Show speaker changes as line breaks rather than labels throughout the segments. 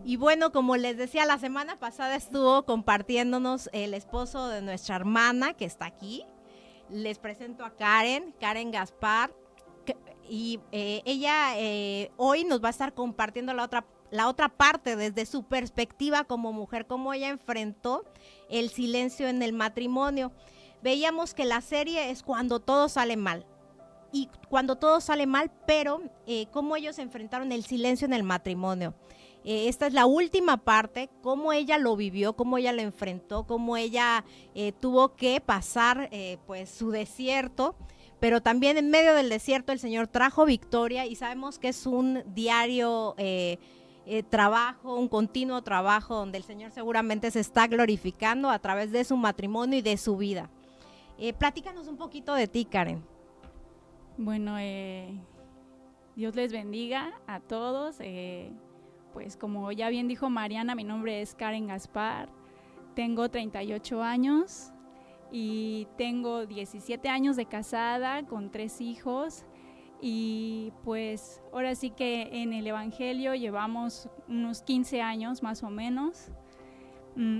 Y bueno, como les decía, la semana pasada estuvo compartiéndonos el esposo de nuestra hermana que está aquí. Les presento a Karen Gaspar. Y ella hoy nos va a estar compartiendo la otra parte desde su perspectiva como mujer, cómo ella enfrentó el silencio en el matrimonio. Veíamos que la serie es cuando todo sale mal. Y cuando todo sale mal, pero cómo ellos enfrentaron el silencio en el matrimonio. Esta es la última parte, cómo ella lo vivió, cómo ella lo enfrentó, cómo ella tuvo que pasar pues su desierto, pero también en medio del desierto el Señor trajo victoria y sabemos que es un diario trabajo, un continuo trabajo donde el Señor seguramente se está glorificando a través de su matrimonio y de su vida. Platícanos un poquito de ti, Karen.
Bueno, Dios les bendiga a todos. Pues como ya bien dijo Mariana, mi nombre es Karen Gaspar, tengo 38 años y tengo 17 años de casada con 3 hijos y pues ahora sí que en el Evangelio llevamos unos 15 años más o menos.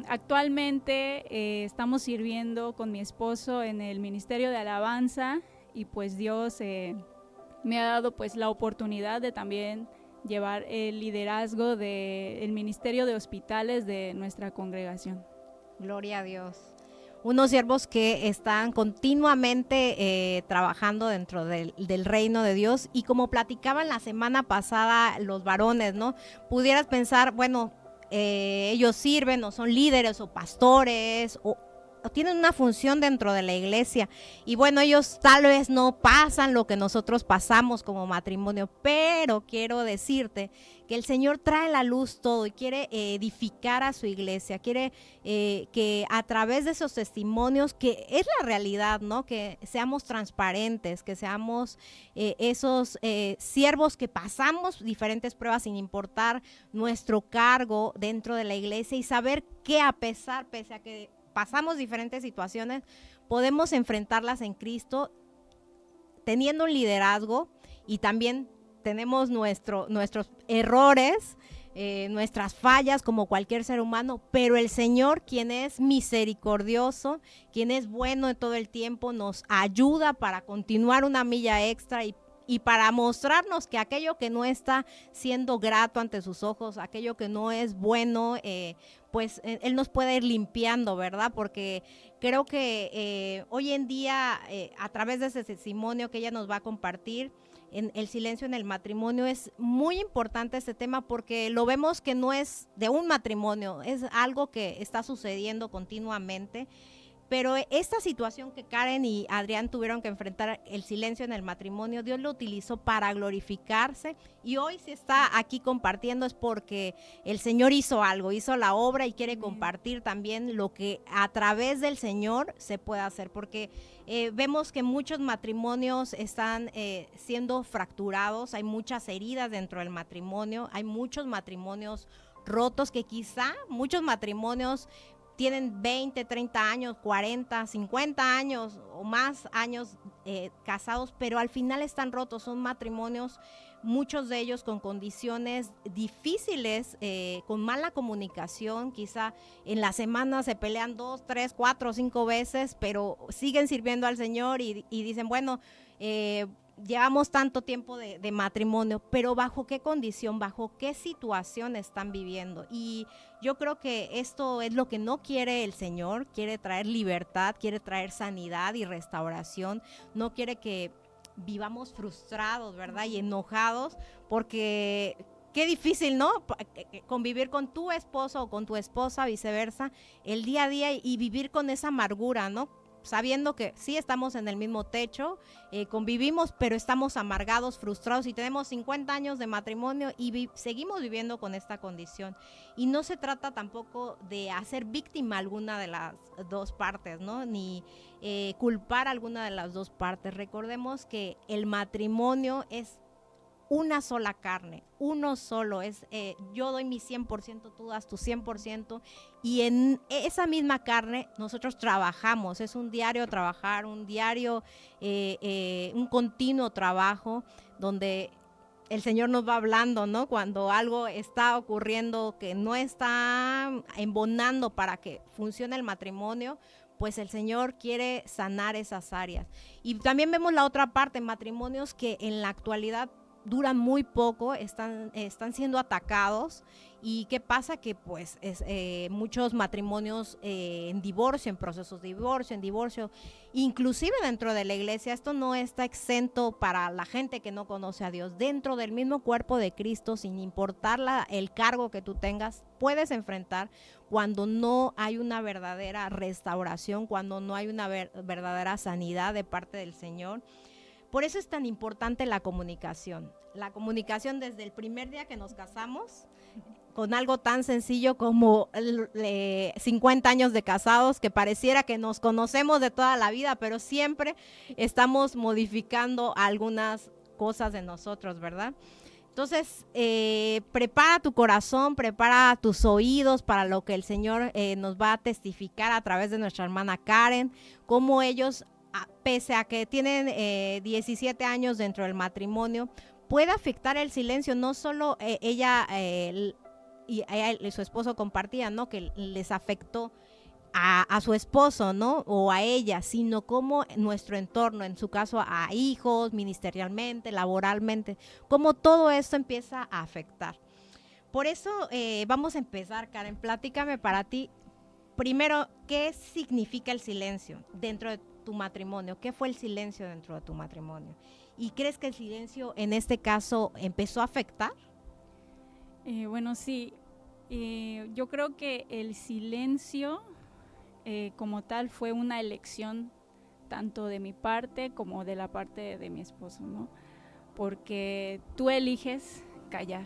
Actualmente estamos sirviendo con mi esposo en el Ministerio de Alabanza y pues Dios me ha dado pues la oportunidad de también llevar el liderazgo del Ministerio de Hospitales de nuestra congregación.
Gloria a Dios. Unos siervos que están continuamente trabajando dentro del reino de Dios y como platicaban la semana pasada los varones, ¿no? Pudieras pensar, bueno, ellos sirven o son líderes o pastores o tienen una función dentro de la iglesia y bueno, ellos tal vez no pasan lo que nosotros pasamos como matrimonio, pero quiero decirte que el Señor trae la luz todo y quiere edificar a su iglesia, quiere que a través de esos testimonios, que es la realidad, ¿no? Que seamos transparentes, que seamos esos siervos que pasamos diferentes pruebas sin importar nuestro cargo dentro de la iglesia y saber que pese a que pasamos diferentes situaciones, podemos enfrentarlas en Cristo teniendo un liderazgo y también tenemos nuestros errores, nuestras fallas como cualquier ser humano, pero el Señor, quien es misericordioso, quien es bueno en todo el tiempo, nos ayuda para continuar una milla extra y para mostrarnos que aquello que no está siendo grato ante sus ojos, aquello que no es bueno, pues Él nos puede ir limpiando, ¿verdad? Porque creo que hoy en día, a través de ese testimonio que ella nos va a compartir, en el silencio en el matrimonio, es muy importante este tema porque lo vemos que no es de un matrimonio, es algo que está sucediendo continuamente. Pero esta situación que Karen y Adrián tuvieron que enfrentar, el silencio en el matrimonio, Dios lo utilizó para glorificarse y hoy se está aquí compartiendo es porque el Señor hizo algo, hizo la obra y quiere compartir también lo que a través del Señor se puede hacer, porque vemos que muchos matrimonios están siendo fracturados, hay muchas heridas dentro del matrimonio, hay muchos matrimonios rotos que quizá muchos matrimonios tienen 20, 30 años, 40, 50 años o más años casados, pero al final están rotos, son matrimonios, muchos de ellos con condiciones difíciles, con mala comunicación, quizá en la semana se pelean 2, 3, 4, 5 veces, pero siguen sirviendo al Señor y dicen, bueno, llevamos tanto tiempo de matrimonio, pero ¿bajo qué condición, bajo qué situación están viviendo? Y yo creo que esto es lo que no quiere el Señor, quiere traer libertad, quiere traer sanidad y restauración, no quiere que vivamos frustrados, ¿verdad? Y enojados, porque qué difícil, ¿no? Convivir con tu esposo o con tu esposa, viceversa, el día a día y vivir con esa amargura, ¿no? Sabiendo que sí estamos en el mismo techo, convivimos, pero estamos amargados, frustrados y tenemos 50 años de matrimonio y seguimos viviendo con esta condición. Y no se trata tampoco de hacer víctima a alguna de las dos partes, ¿no? Ni culpar a alguna de las dos partes. Recordemos que el matrimonio es una sola carne, uno solo, yo doy mi 100%, tú das tu 100%, y en esa misma carne nosotros trabajamos, es un diario trabajar, un diario, un continuo trabajo, donde el Señor nos va hablando, ¿no? Cuando algo está ocurriendo que no está embonando para que funcione el matrimonio, pues el Señor quiere sanar esas áreas. Y también vemos la otra parte, matrimonios que en la actualidad duran muy poco, están siendo atacados. ¿Y qué pasa? Que pues muchos matrimonios en divorcio, en procesos de divorcio, inclusive dentro de la iglesia, esto no está exento para la gente que no conoce a Dios. Dentro del mismo cuerpo de Cristo, sin importar el cargo que tú tengas, puedes enfrentar cuando no hay una verdadera restauración, cuando no hay una verdadera sanidad de parte del Señor. Por eso es tan importante la comunicación. La comunicación desde el primer día que nos casamos, con algo tan sencillo como 50 años de casados, que pareciera que nos conocemos de toda la vida, pero siempre estamos modificando algunas cosas de nosotros, ¿verdad? Entonces, prepara tu corazón, prepara tus oídos para lo que el Señor nos va a testificar a través de nuestra hermana Karen, cómo ellos, pese a que tienen 17 años dentro del matrimonio, puede afectar el silencio. No solo ella y su esposo compartían, ¿no? Que les afectó a su esposo, ¿no? O a ella, sino como nuestro entorno, en su caso a hijos, ministerialmente, laboralmente, como todo esto empieza a afectar. Por eso vamos a empezar, Karen, platícame para ti, primero, ¿qué significa el silencio dentro de tu matrimonio? ¿Qué fue el silencio dentro de tu matrimonio? ¿Y crees que el silencio en este caso empezó a afectar?
Bueno, sí, yo creo que el silencio como tal fue una elección tanto de mi parte como de la parte de mi esposo, ¿no? Porque tú eliges callar,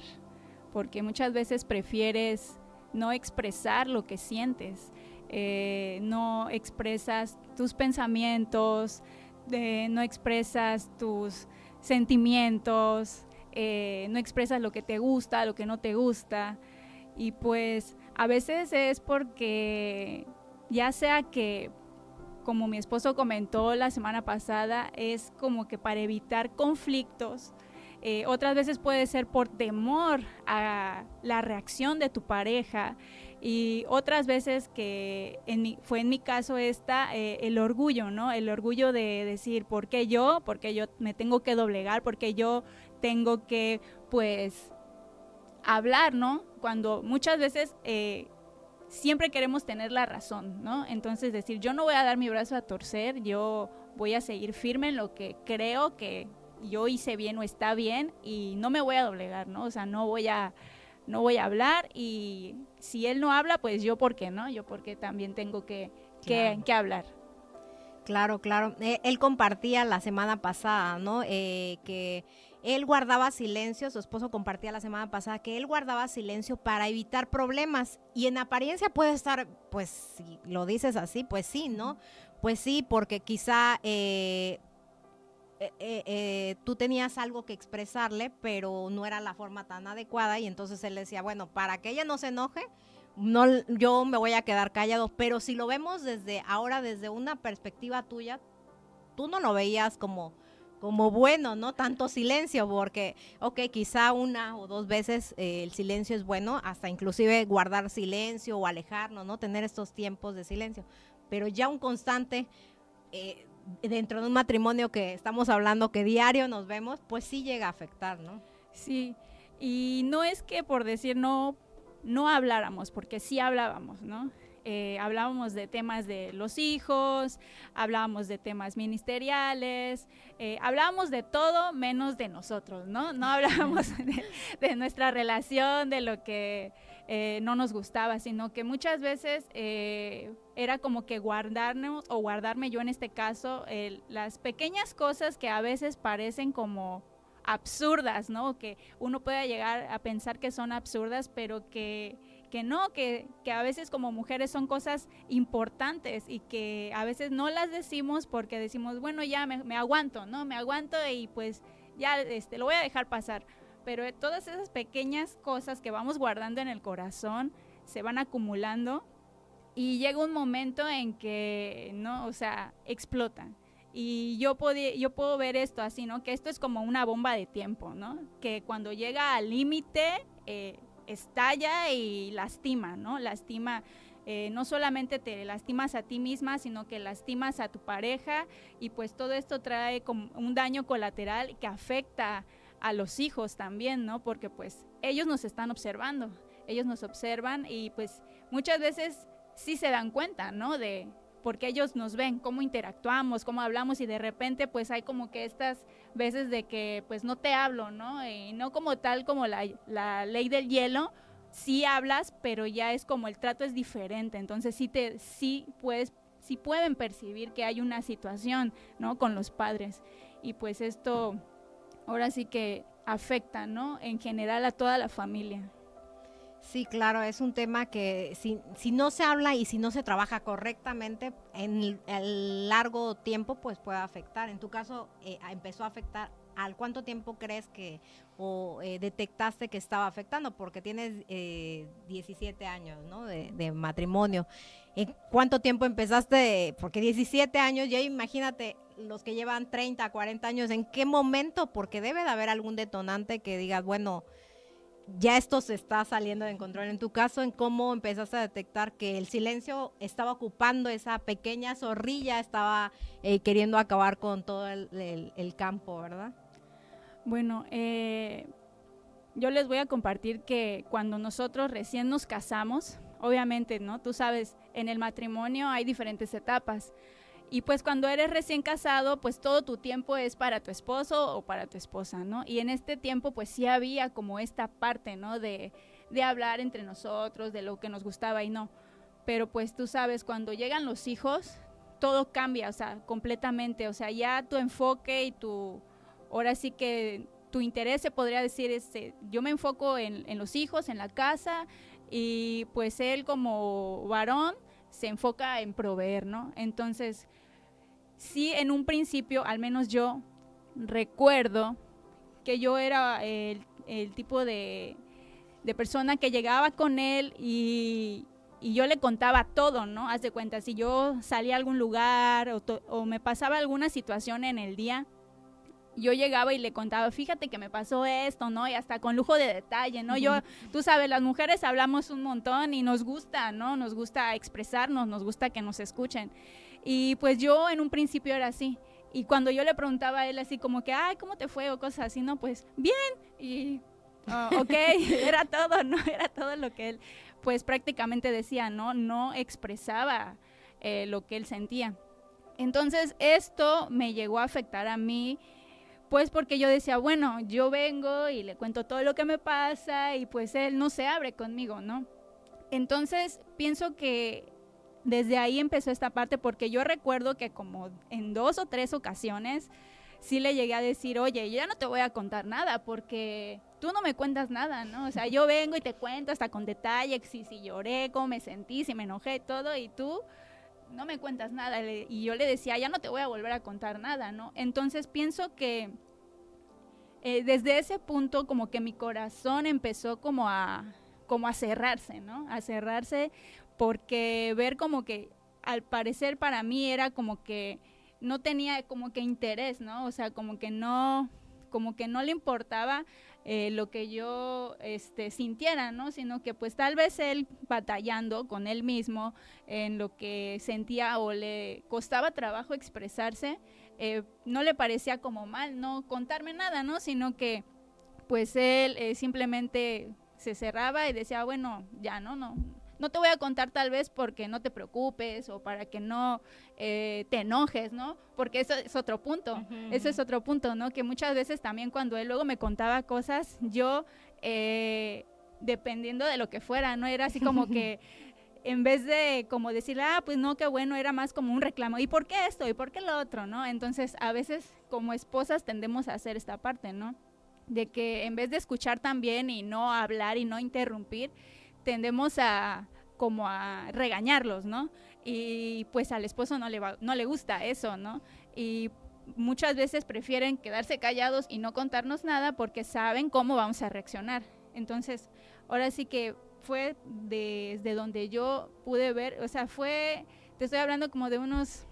porque muchas veces prefieres no expresar lo que sientes, no expresas tus pensamientos, no expresas tus sentimientos, no expresas lo que te gusta, lo que no te gusta, y pues a veces es porque ya sea que, como mi esposo comentó la semana pasada, es como que para evitar conflictos. Otras veces puede ser por temor a la reacción de tu pareja, y otras veces que fue en mi caso el orgullo, ¿no? El orgullo de decir, ¿por qué yo? ¿Por qué yo me tengo que doblegar? ¿Por qué yo tengo que, pues, hablar, ¿no? Cuando muchas veces siempre queremos tener la razón, ¿no? Entonces decir, yo no voy a dar mi brazo a torcer, yo voy a seguir firme en lo que creo que yo hice bien o está bien, y no me voy a doblegar, ¿no? O sea, no voy a hablar, y si él no habla, pues yo por qué, ¿no? Yo porque también tengo que hablar.
Claro. Él compartía la semana pasada, ¿no? Que él guardaba silencio, su esposo compartía la semana pasada que él guardaba silencio para evitar problemas, y en apariencia puede estar, pues si lo dices así, pues sí, ¿no? Pues sí, porque quizá tú tenías algo que expresarle, pero no era la forma tan adecuada, y entonces él decía, bueno, para que ella no se enoje, no, yo me voy a quedar callado. Pero si lo vemos desde una perspectiva tuya, tú no lo veías como bueno, ¿no? Tanto silencio, porque, quizá una o dos veces el silencio es bueno, hasta inclusive guardar silencio o alejarnos, ¿no? Tener estos tiempos de silencio. Pero ya un constante, dentro de un matrimonio que estamos hablando que diario nos vemos, pues sí llega a afectar, ¿no?
Sí, y no es que por decir no habláramos, porque sí hablábamos, ¿no? Hablábamos de temas de los hijos, hablábamos de temas ministeriales, hablábamos de todo menos de nosotros, ¿no? No hablábamos de nuestra relación, de lo que no nos gustaba, sino que muchas veces era como que guardarnos, o guardarme yo en este caso, las pequeñas cosas que a veces parecen como absurdas, ¿no? Que uno pueda llegar a pensar que son absurdas, pero que no, que a veces como mujeres son cosas importantes, y que a veces no las decimos porque decimos, bueno, ya me aguanto, ¿no? Me aguanto y pues ya lo voy a dejar pasar. Pero todas esas pequeñas cosas que vamos guardando en el corazón se van acumulando, y llega un momento en que, no, o sea, explotan. Y yo puedo ver esto así, ¿no? Que esto es como una bomba de tiempo, ¿no? Que cuando llega al límite, estalla y lastima, ¿no? Lastima, no solamente te lastimas a ti misma, sino que lastimas a tu pareja, y pues todo esto trae como un daño colateral que afecta a los hijos también, ¿no? Porque pues ellos nos están observando, ellos nos observan y pues muchas veces sí se dan cuenta, ¿no? Porque ellos nos ven, cómo interactuamos, cómo hablamos, y de repente pues hay como que estas veces de que pues no te hablo, ¿no? Y no como tal como la ley del hielo, sí hablas, pero ya es como el trato es diferente, entonces sí pueden percibir que hay una situación, ¿no? Con los padres, y pues esto ahora sí que afecta, ¿no? En general a toda la familia.
Sí, claro, es un tema que si no se habla y si no se trabaja correctamente en el largo tiempo, pues puede afectar. En tu caso, empezó a afectar. ¿Al cuánto tiempo crees que detectaste que estaba afectando? Porque tienes 17 años, ¿no? De matrimonio. ¿En cuánto tiempo empezaste? Porque 17 años, ya imagínate los que llevan 30, 40 años, ¿en qué momento? Porque debe de haber algún detonante que digas, bueno, ya esto se está saliendo de control. En tu caso, ¿en cómo empezaste a detectar que el silencio estaba ocupando esa pequeña zorrilla, estaba queriendo acabar con todo el campo, ¿verdad?
Bueno, yo les voy a compartir que cuando nosotros recién nos casamos, obviamente, ¿no? Tú sabes, en el matrimonio hay diferentes etapas. Y pues cuando eres recién casado, pues todo tu tiempo es para tu esposo o para tu esposa, ¿no? Y en este tiempo pues sí había como esta parte, ¿no? De hablar entre nosotros, de lo que nos gustaba y no. Pero pues tú sabes, cuando llegan los hijos, todo cambia, o sea, completamente. O sea, ya tu enfoque y ahora sí que tu interés se podría decir, yo me enfoco en los hijos, en la casa, y pues él como varón se enfoca en proveer, ¿no? Entonces, sí, en un principio, al menos yo recuerdo que yo era el tipo de persona que llegaba con él y yo le contaba todo, ¿no? Haz de cuenta, si yo salía a algún lugar o me pasaba alguna situación en el día, yo llegaba y le contaba, fíjate que me pasó esto, ¿no? Y hasta con lujo de detalle, ¿no? Tú sabes, las mujeres hablamos un montón y nos gusta, ¿no? Nos gusta expresarnos, nos gusta que nos escuchen. Y pues yo en un principio era así. Y cuando yo le preguntaba a él así como que, ay, ¿cómo te fue? O cosas así, ¿no? Pues bien. Y, ok, era todo, ¿no? Era todo lo que él, pues prácticamente decía, ¿no? No expresaba lo que él sentía. Entonces esto me llegó a afectar a mí, pues porque yo decía, bueno, yo vengo y le cuento todo lo que me pasa y pues él no se abre conmigo, ¿no? Entonces pienso que desde ahí empezó esta parte, porque yo recuerdo que como en 2 o 3 ocasiones sí le llegué a decir, oye, yo ya no te voy a contar nada porque tú no me cuentas nada, ¿no? O sea, yo vengo y te cuento hasta con detalle si lloré, cómo me sentí, si me enojé, todo, y tú no me cuentas nada. Y yo le decía, ya no te voy a volver a contar nada, ¿no? Entonces pienso que desde ese punto como que mi corazón empezó como a cerrarse, ¿no? A cerrarse, porque ver como que al parecer para mí era como que no tenía como que interés, ¿no? O sea, como que no le importaba lo que yo sintiera, ¿no? Sino que pues tal vez él batallando con él mismo en lo que sentía o le costaba trabajo expresarse, no le parecía como mal no contarme nada, ¿no? Sino que pues él simplemente se cerraba y decía, bueno, ya no te voy a contar tal vez porque no te preocupes o para que no te enojes, ¿no? Porque eso es otro punto, ese es otro punto, ¿no? Que muchas veces también cuando él luego me contaba cosas, yo, dependiendo de lo que fuera, ¿no? Era así como que en vez de como decirle, pues no, qué bueno, era más como un reclamo, ¿y por qué esto? ¿Y por qué lo otro? ¿No? Entonces, a veces como esposas tendemos a hacer esta parte, ¿no? De que en vez de escuchar también y no hablar y no interrumpir, tendemos a como a regañarlos, ¿no? Y pues al esposo no le gusta eso, ¿no? Y muchas veces prefieren quedarse callados y no contarnos nada porque saben cómo vamos a reaccionar. Entonces, ahora sí que fue desde donde yo pude ver, o sea, te estoy hablando como de unos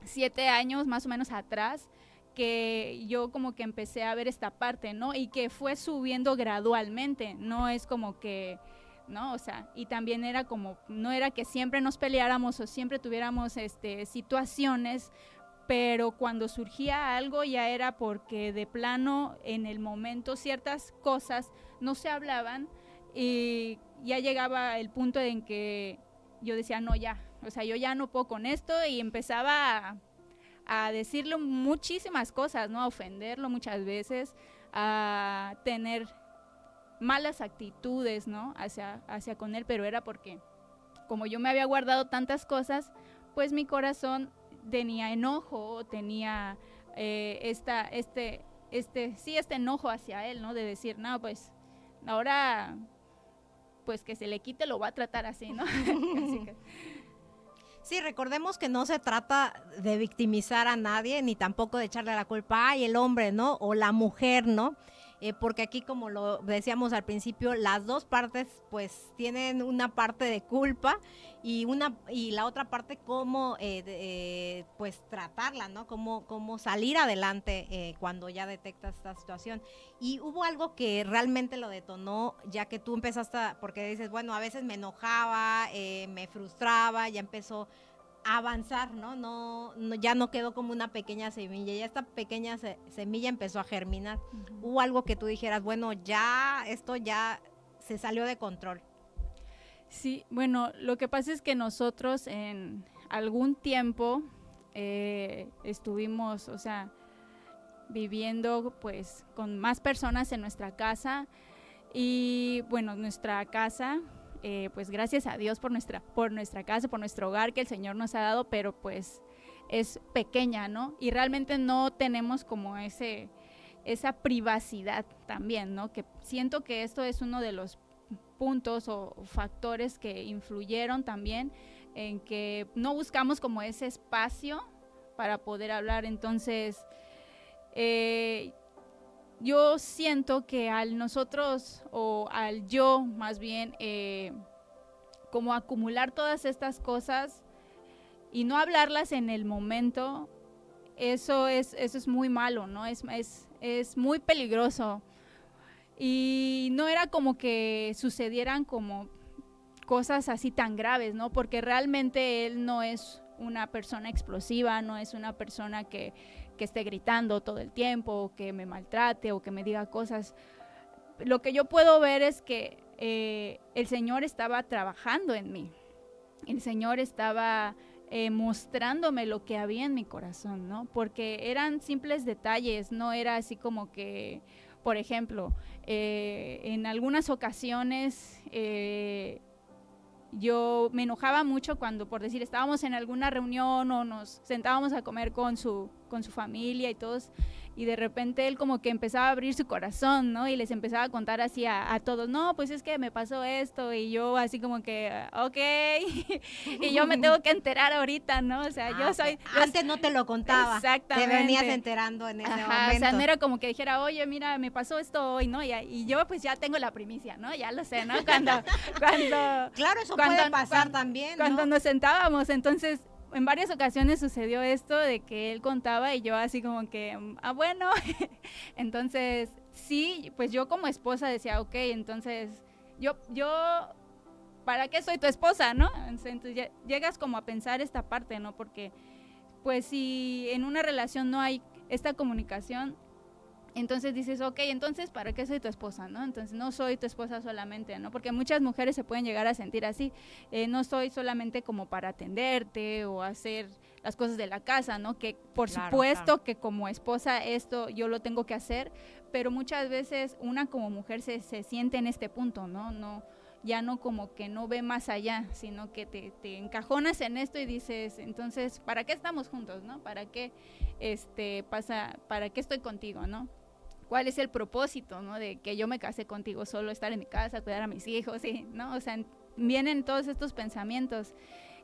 7 años más o menos atrás, que yo como que empecé a ver esta parte, ¿no? Y que fue subiendo gradualmente, no es como que, ¿no? O sea, y también era como, no era que siempre nos peleáramos o siempre tuviéramos situaciones, pero cuando surgía algo ya era porque de plano en el momento ciertas cosas no se hablaban y ya llegaba el punto en que yo decía, no, ya, o sea, yo ya no puedo con esto y empezaba a decirle muchísimas cosas, ¿no? A ofenderlo muchas veces, a tener malas actitudes, ¿no? Hacia con él, pero era porque como yo me había guardado tantas cosas, pues mi corazón tenía enojo, tenía este enojo hacia él, ¿no? De decir, no, pues ahora, pues que se le quite, lo va a tratar así, ¿no? Así que,
sí, recordemos que no se trata de victimizar a nadie, ni tampoco de echarle la culpa, ay, el hombre, ¿no? O la mujer, ¿no? Porque aquí, como lo decíamos al principio, las dos partes pues tienen una parte de culpa y la otra parte cómo pues tratarla, ¿no? Cómo salir adelante cuando ya detectas esta situación. Y hubo algo que realmente lo detonó, ya que tú empezaste, porque dices, bueno, a veces me enojaba, me frustraba, ya empezó a avanzar, ¿no? Ya no quedó como una pequeña semilla, ya esta pequeña semilla empezó a germinar. Hubo algo que tú dijeras, bueno, ya esto ya se salió de control.
Sí, bueno, lo que pasa es que nosotros en algún tiempo estuvimos, o sea, viviendo pues con más personas en nuestra casa y bueno, nuestra casa, pues gracias a Dios por nuestra casa, por nuestro hogar que el Señor nos ha dado, pero pues es pequeña, ¿no? Y realmente no tenemos como esa privacidad también, ¿no? Que siento que esto es uno de los puntos o factores que influyeron también en que no buscamos como ese espacio para poder hablar. Entonces, yo siento que al nosotros, o al yo más bien, como acumular todas estas cosas y no hablarlas en el momento, eso es muy malo, ¿no? Es muy peligroso. Y no era como que sucedieran como cosas así tan graves, ¿no? Porque realmente él no es una persona explosiva, no es una persona que esté gritando todo el tiempo, o que me maltrate, o que me diga cosas. Lo que yo puedo ver es que el Señor estaba trabajando en mí. El Señor estaba mostrándome lo que había en mi corazón, ¿no? Porque eran simples detalles, no era así como que, por ejemplo, en algunas ocasiones yo me enojaba mucho cuando, por decir, estábamos en alguna reunión o nos sentábamos a comer con su familia y todos, y de repente él como que empezaba a abrir su corazón, ¿no? Y les empezaba a contar así a todos, no, pues es que me pasó esto, y yo así como que, ok, y yo me tengo que enterar ahorita, ¿no? O sea,
antes no te lo contaba.
Exactamente.
Te venías enterando en ese momento.
O sea, no era como que dijera, oye, mira, me pasó esto hoy, ¿no? Y yo pues ya tengo la primicia, ¿no? Ya lo sé, ¿no? Cuando
claro, eso puede pasar también, ¿no?
Cuando nos sentábamos, entonces en varias ocasiones sucedió esto de que él contaba y yo así como que, bueno, entonces sí, pues yo como esposa decía, ok, entonces yo, ¿para qué soy tu esposa, no? Entonces ya llegas como a pensar esta parte, ¿no? Porque pues si en una relación no hay esta comunicación, entonces dices, ok, entonces ¿para qué soy tu esposa, no? Entonces no soy tu esposa solamente, ¿no? Porque muchas mujeres se pueden llegar a sentir así, no soy solamente como para atenderte o hacer las cosas de la casa, ¿no? Que por supuesto que como esposa esto yo lo tengo que hacer, pero muchas veces una como mujer se siente en este punto, ¿no? Ya no como que no ve más allá, sino que te encajonas en esto y dices, entonces, ¿para qué estamos juntos, no? ¿Para qué para qué estoy contigo, no? ¿Cuál es el propósito, no? De que yo me casé contigo, solo estar en mi casa, cuidar a mis hijos, ¿sí? ¿No? O sea, vienen todos estos pensamientos.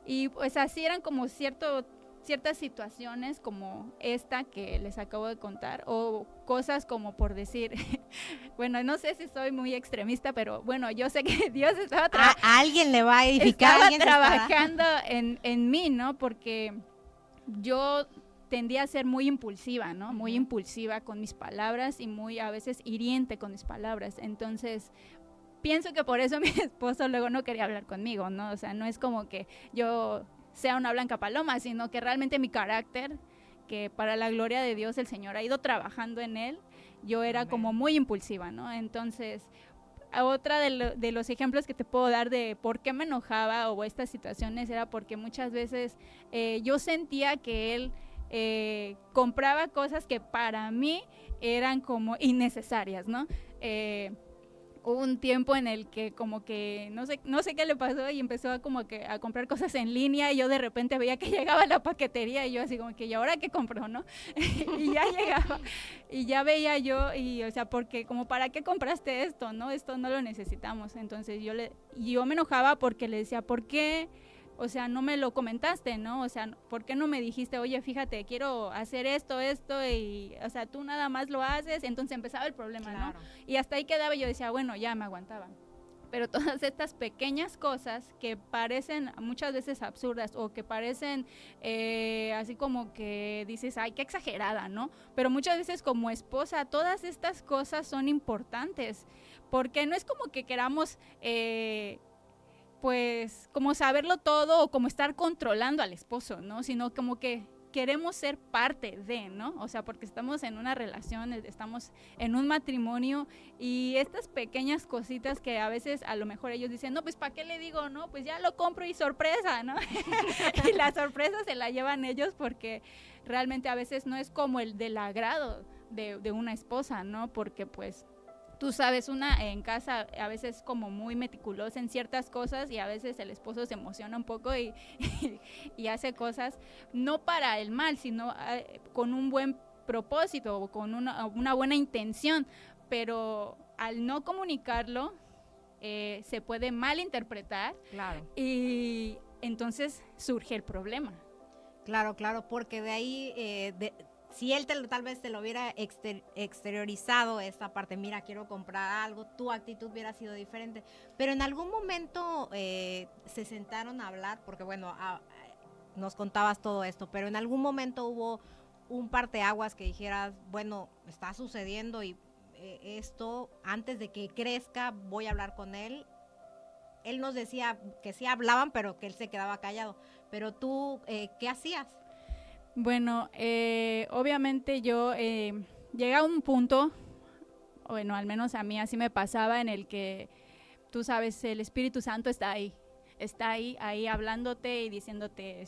Y pues así eran como ciertas situaciones como esta que les acabo de contar, o cosas como por decir, bueno, no sé si soy muy extremista, pero bueno, yo sé que Dios estaba
a alguien le va a edificar,
estaba trabajando en mí, ¿no? Porque yo tendía a ser muy impulsiva, ¿no? Muy impulsiva con mis palabras y muy a veces hiriente con mis palabras. Entonces, pienso que por eso mi esposo luego no quería hablar conmigo, ¿no? O sea, no es como que yo sea una blanca paloma, sino que realmente mi carácter, que para la gloria de Dios el Señor ha ido trabajando en él, yo era como muy impulsiva, ¿no? Entonces, otra de los ejemplos que te puedo dar de por qué me enojaba o estas situaciones era porque muchas veces yo sentía que él compraba cosas que para mí eran como innecesarias, ¿no? Hubo un tiempo en el que como que no sé qué le pasó y empezó a como que a comprar cosas en línea y yo de repente veía que llegaba a la paquetería y yo así como que ¿y ahora qué compro, no? Y ya llegaba y ya veía yo y o sea, porque como ¿para qué compraste esto, no? Esto no lo necesitamos. Entonces yo me enojaba porque le decía, ¿por qué? O sea, no me lo comentaste, ¿no? O sea, ¿por qué no me dijiste, oye, fíjate, quiero hacer esto, y, o sea, tú nada más lo haces? Entonces empezaba el problema, claro, ¿no? Y hasta ahí quedaba y yo decía, bueno, ya me aguantaba. Pero todas estas pequeñas cosas que parecen muchas veces absurdas o que parecen así como que dices, ay, qué exagerada, ¿no? Pero muchas veces como esposa, todas estas cosas son importantes, porque no es como que queramos pues como saberlo todo o como estar controlando al esposo, ¿no? Sino como que queremos ser parte de, ¿no? O sea, porque estamos en una relación, estamos en un matrimonio y estas pequeñas cositas que a veces a lo mejor ellos dicen, no, pues ¿para qué le digo? No, pues ya lo compro y sorpresa, ¿no? Y la sorpresa se la llevan ellos porque realmente a veces no es como el del agrado de una esposa, ¿no? Porque pues tú sabes, una en casa a veces como muy meticulosa en ciertas cosas y a veces el esposo se emociona un poco y hace cosas no para el mal, sino con un buen propósito o con una buena intención, pero al no comunicarlo se puede malinterpretar, claro, y entonces surge el problema.
Claro, porque de ahí... si él tal vez te lo hubiera exteriorizado esta parte, mira, quiero comprar algo, tu actitud hubiera sido diferente. Pero en algún momento se sentaron a hablar, porque bueno, nos contabas todo esto, pero en algún momento hubo un parteaguas que dijeras, bueno, está sucediendo y esto, antes de que crezca, voy a hablar con él. Él nos decía que sí hablaban, pero que él se quedaba callado. Pero tú, ¿qué hacías?
Bueno, obviamente yo llegué a un punto, bueno, al menos a mí así me pasaba, en el que, tú sabes, el Espíritu Santo está ahí hablándote y diciéndote,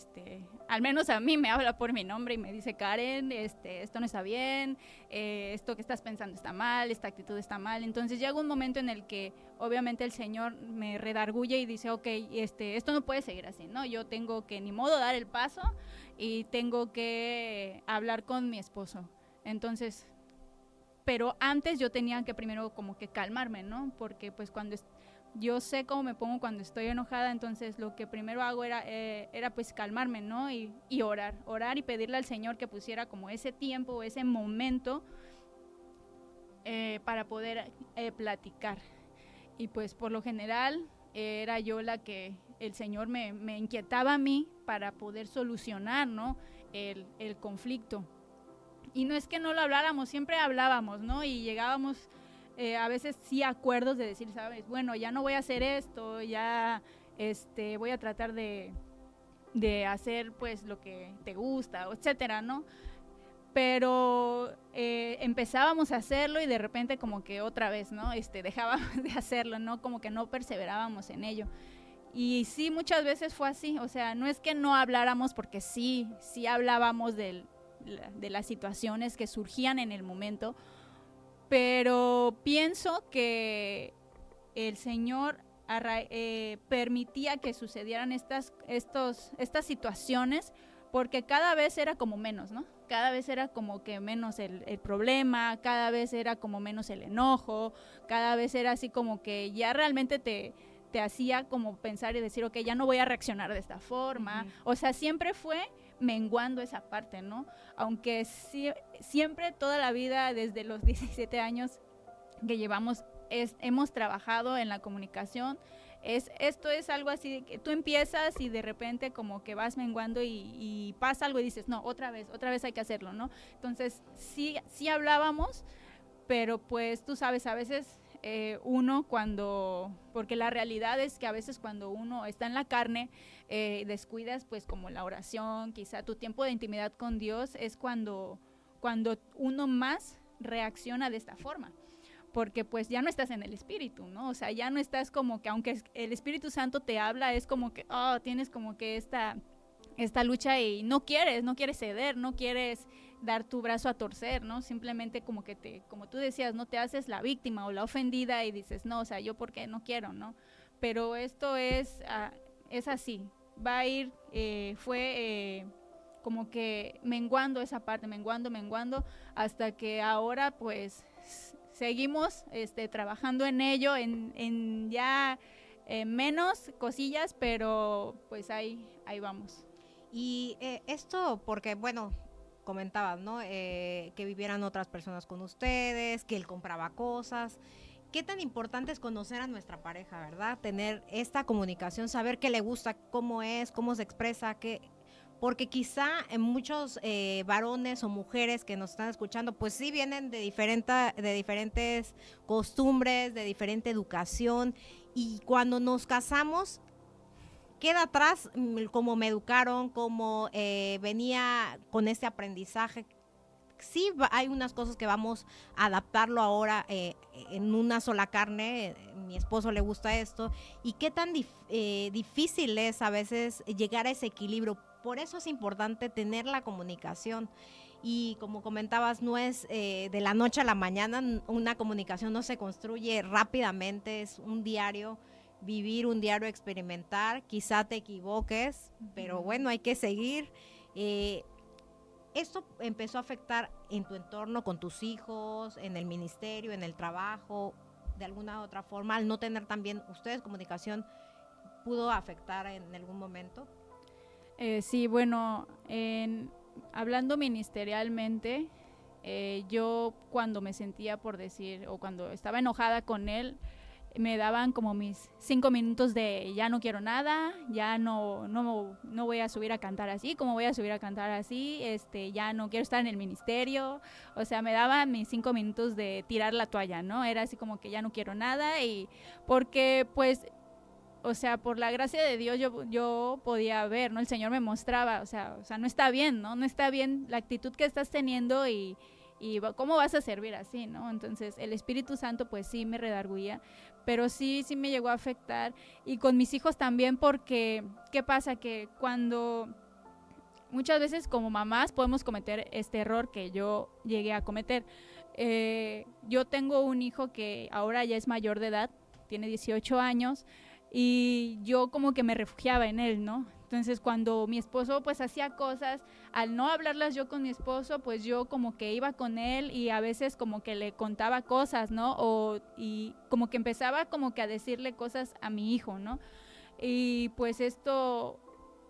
al menos a mí me habla por mi nombre y me dice, Karen, esto no está bien, esto que estás pensando está mal, esta actitud está mal. Entonces llega un momento en el que obviamente el Señor me redarguye y dice, ok, esto no puede seguir así, ¿no? Yo tengo que ni modo dar el paso y tengo que hablar con mi esposo. Entonces, pero antes yo tenía que primero como que calmarme, ¿no? Porque pues yo sé cómo me pongo cuando estoy enojada, entonces lo que primero hago era pues calmarme, ¿no? Y orar y pedirle al Señor que pusiera como ese tiempo, ese momento para poder platicar. Y pues por lo general era yo la que el Señor me inquietaba a mí para poder solucionar, ¿no? el conflicto. Y no es que no lo habláramos, siempre hablábamos, ¿no? Y llegábamos a veces sí a acuerdos de decir, ¿sabes? Bueno, ya no voy a hacer esto, ya voy a tratar de hacer pues lo que te gusta, etcétera, ¿no? Pero empezábamos a hacerlo y de repente como que otra vez, ¿no? Dejábamos de hacerlo, ¿no? Como que no perseverábamos en ello. Y sí, muchas veces fue así, o sea, no es que no habláramos, porque sí hablábamos de las situaciones que surgían en el momento, pero pienso que el Señor permitía que sucedieran estas situaciones, porque cada vez era como menos, ¿no? Cada vez era como que menos el problema, cada vez era como menos el enojo, cada vez era así como que ya realmente te hacía como pensar y decir, ok, ya no voy a reaccionar de esta forma. O sea, siempre fue menguando esa parte, ¿no? Aunque siempre, toda la vida, desde los 17 años que llevamos, hemos trabajado en la comunicación, Esto es algo así de que tú empiezas y de repente como que vas menguando y pasa algo y dices, no, otra vez hay que hacerlo, ¿no? Entonces sí hablábamos, pero pues tú sabes, a veces uno porque la realidad es que a veces cuando uno está en la carne, descuidas pues como la oración, quizá tu tiempo de intimidad con Dios es cuando uno más reacciona de esta forma, porque pues ya no estás en el Espíritu, ¿no? O sea, ya no estás como que, aunque el Espíritu Santo te habla, es como que, tienes como que esta lucha y no quieres ceder, no quieres dar tu brazo a torcer, ¿no? Simplemente como que como tú decías, no te haces la víctima o la ofendida y dices, no, o sea, yo porque no quiero, ¿no? Pero esto es así, va a ir, como que menguando esa parte, menguando, hasta que ahora pues seguimos trabajando en ello, en ya menos cosillas, pero pues ahí vamos.
Y esto porque, bueno, comentabas, ¿no? Que vivieran otras personas con ustedes, que él compraba cosas. ¿Qué tan importante es conocer a nuestra pareja, verdad? Tener esta comunicación, saber qué le gusta, cómo es, cómo se expresa, porque quizá en muchos varones o mujeres que nos están escuchando, pues sí vienen de diferentes costumbres, de diferente educación, y cuando nos casamos queda atrás cómo me educaron, cómo venía con este aprendizaje. Sí hay unas cosas que vamos a adaptarlo ahora en una sola carne, mi esposo le gusta esto, y qué tan difícil es a veces llegar a ese equilibrio. Por eso es importante tener la comunicación. Y como comentabas, no es de la noche a la mañana, una comunicación no se construye rápidamente, es un diario vivir, un diario experimentar, quizá te equivoques, pero bueno, hay que seguir. ¿Esto empezó a afectar en tu entorno, con tus hijos, en el ministerio, en el trabajo, de alguna otra forma? Al no tener también ustedes comunicación, ¿pudo afectar en algún momento?
Sí, bueno, hablando ministerialmente, yo cuando me sentía por decir, o cuando estaba enojada con él, me daban como mis 5 minutos de ya no quiero nada, ya no voy a subir a cantar así, como voy a subir a cantar así, ya no quiero estar en el ministerio, o sea, me daban mis 5 minutos de tirar la toalla, ¿no? Era así como que ya no quiero nada, y porque pues, o sea, por la gracia de Dios yo podía ver, ¿no? El Señor me mostraba, o sea, no está bien, ¿no? No está bien la actitud que estás teniendo y cómo vas a servir así, ¿no? Entonces el Espíritu Santo pues sí me redarguía, pero sí me llegó a afectar, y con mis hijos también, porque ¿qué pasa? Que cuando muchas veces como mamás podemos cometer este error que yo llegué a cometer. Yo tengo un hijo que ahora ya es mayor de edad, tiene 18 años, y yo como que me refugiaba en él, ¿no? Entonces cuando mi esposo pues hacía cosas, al no hablarlas yo con mi esposo, pues yo como que iba con él y a veces como que le contaba cosas, ¿no? Y como que empezaba como que a decirle cosas a mi hijo, ¿no? Y pues esto,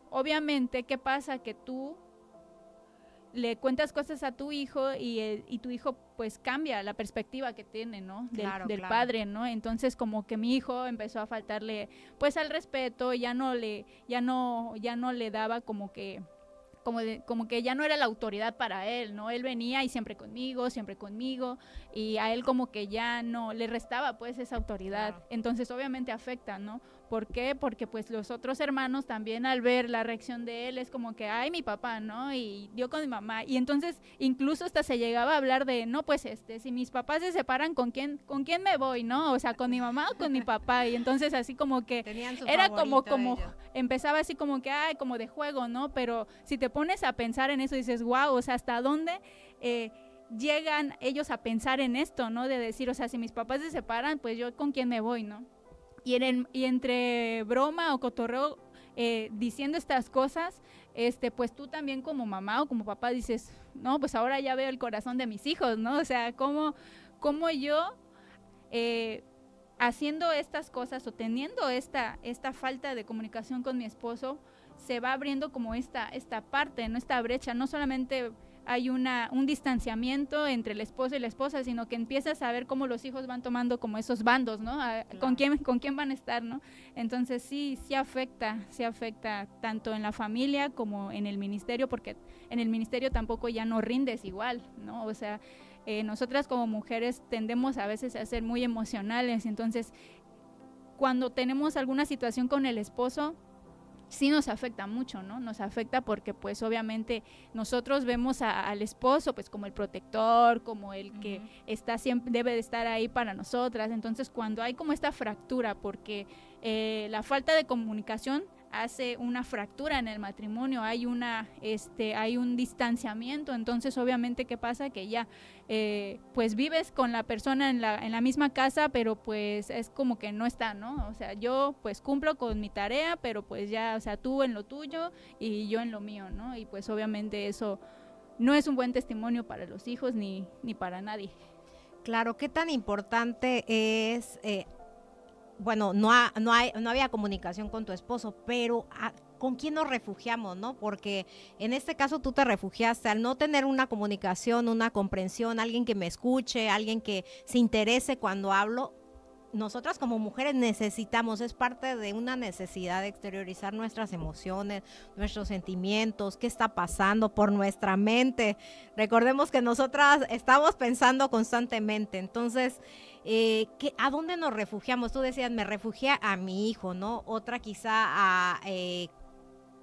obviamente, ¿qué pasa? Que tú le cuentas cosas a tu hijo y tu hijo pues cambia la perspectiva que tiene, ¿no? Del padre, ¿no? Entonces como que mi hijo empezó a faltarle pues al respeto, ya no le daba como que ya no era la autoridad para él, ¿no? Él venía y siempre conmigo, y a él como que ya no le restaba pues esa autoridad. Claro. Entonces obviamente afecta, ¿no? ¿Por qué? Porque pues los otros hermanos también al ver la reacción de él es como que, ay, mi papá, ¿no? Y yo con mi mamá. Y entonces incluso hasta se llegaba a hablar de, no, pues si mis papás se separan, ¿con quién me voy, no? O sea, ¿con mi mamá o con mi papá? Y entonces así como que era como empezaba así como que, ay, como de juego, ¿no? Pero si te pones a pensar en eso, dices, wow, o sea, ¿hasta dónde llegan ellos a pensar en esto, ¿no? De decir, o sea, si mis papás se separan, pues yo con quién me voy, ¿no? Y entre broma o cotorreo diciendo estas cosas, pues tú también como mamá o como papá dices, no, pues ahora ya veo el corazón de mis hijos, ¿no? O sea, cómo yo haciendo estas cosas o teniendo esta falta de comunicación con mi esposo, se va abriendo como esta parte, ¿no? Esta brecha, no solamente hay un distanciamiento entre el esposo y la esposa, sino que empiezas a ver cómo los hijos van tomando como esos bandos, ¿no?
Claro.
¿Con quién van a estar, ¿no? Entonces sí afecta tanto en la familia como en el ministerio, porque en el ministerio tampoco ya no rindes igual, ¿no? O sea, nosotras como mujeres tendemos a veces a ser muy emocionales, entonces cuando tenemos alguna situación con el esposo, sí nos afecta mucho, ¿no? Nos afecta porque pues obviamente nosotros vemos al esposo pues como el protector, como el que está siempre, debe de estar ahí para nosotras. Entonces cuando hay como esta fractura, porque la falta de comunicación hace una fractura en el matrimonio, hay un distanciamiento, entonces obviamente ¿qué pasa? Que ya pues vives con la persona en la misma casa, pero pues es como que no está, ¿no? O sea, yo pues cumplo con mi tarea, pero pues ya, o sea, tú en lo tuyo y yo en lo mío, ¿no? Y pues obviamente eso no es un buen testimonio para los hijos ni para nadie.
Claro, ¿qué tan importante es bueno, no había comunicación con tu esposo, pero ¿con quién nos refugiamos, no? Porque en este caso tú te refugiaste al no tener una comunicación, una comprensión, alguien que me escuche, alguien que se interese cuando hablo. Nosotras como mujeres necesitamos, es parte de una necesidad de exteriorizar nuestras emociones, nuestros sentimientos, qué está pasando por nuestra mente. Recordemos que nosotras estamos pensando constantemente, entonces, ¿a dónde nos refugiamos? Tú decías, me refugié a mi hijo, ¿no? Otra quizá